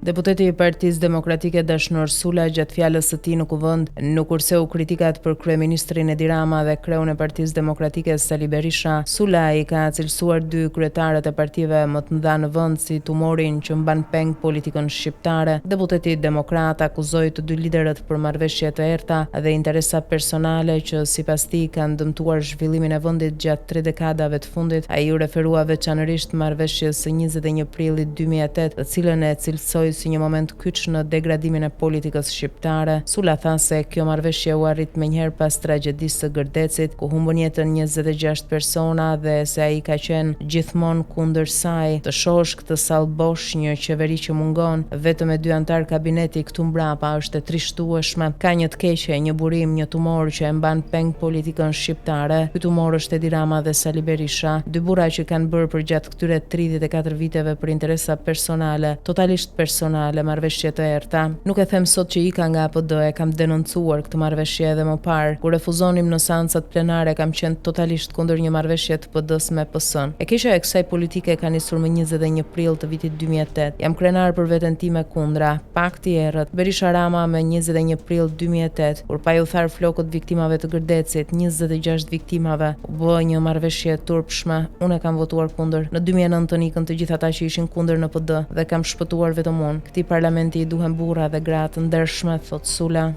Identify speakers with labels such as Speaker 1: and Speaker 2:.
Speaker 1: Deputeti i Partisë Demokratike Dashnor Sula gjatë fjalës së tij në kuvend nuk kurseu kritikat për kryeministrin Edi Rama dhe kreun e Partisë Demokratike Sali Berisha. Sula i ka cilësuar dy kryetarët e partive më të mëdha në vend si tumorin që mban peng politikën shqiptare. Deputeti demokrat akuzoi të dy liderët për marrëveshje të errta dhe interesa personale që sipas tij kanë dëmtuar zhvillimin e vendit gjatë 3 dekadave të fundit. Ai u referua veçanërisht marrëveshjes së 21 prillit 2008, të cilën e cilësoi si një moment kyç në degradimin e politikës shqiptare. Sula tha se kjo marrëveshje u arrit menjëherë pas tragjedisë së Gërdecit, ku humbën jetën 26 persona dhe se ai ka qenë gjithmonë kundër saj. Të shohësh këtë sallbosh një qeveri që mungon vetëm me 2 antar kabineti këtu mbrapa është e trishtueshme. Ka një të keqe, një burim, një tumor që e mban peng politikën shqiptare. Ky tumor është Edi Rama dhe Sali Berisha, dy burra që kanë bërë përgjatë këtyre 34 viteve për interesa personale, totalisht personale, marrëveshje të errta. Nuk e them sot që ika nga APD, e kam denoncuar këtë marrëveshje edhe më parë. Kur refuzonim në seancat plenare kam qenë totalisht kundër një marrëveshje të PD-s me PS-n. E keqja e kësaj politike ka nisur më 21 prill të vitit 2008. Jam krenar për veten time kundra. Pakti i errët. Berisha Rama me 21 prill 2008, kur pa ju thar flokët viktimave të Gërdecit, 26 viktimave, u bë një marrëveshje turpshme. Unë kam votuar kundër. Në 2009 ikën të gjithë ata që ishin kundër në PD dhe kam shpëtuar vetëm unë. Këtij parlamenti i duhen burra dhe gra të ndershme, thot Sula.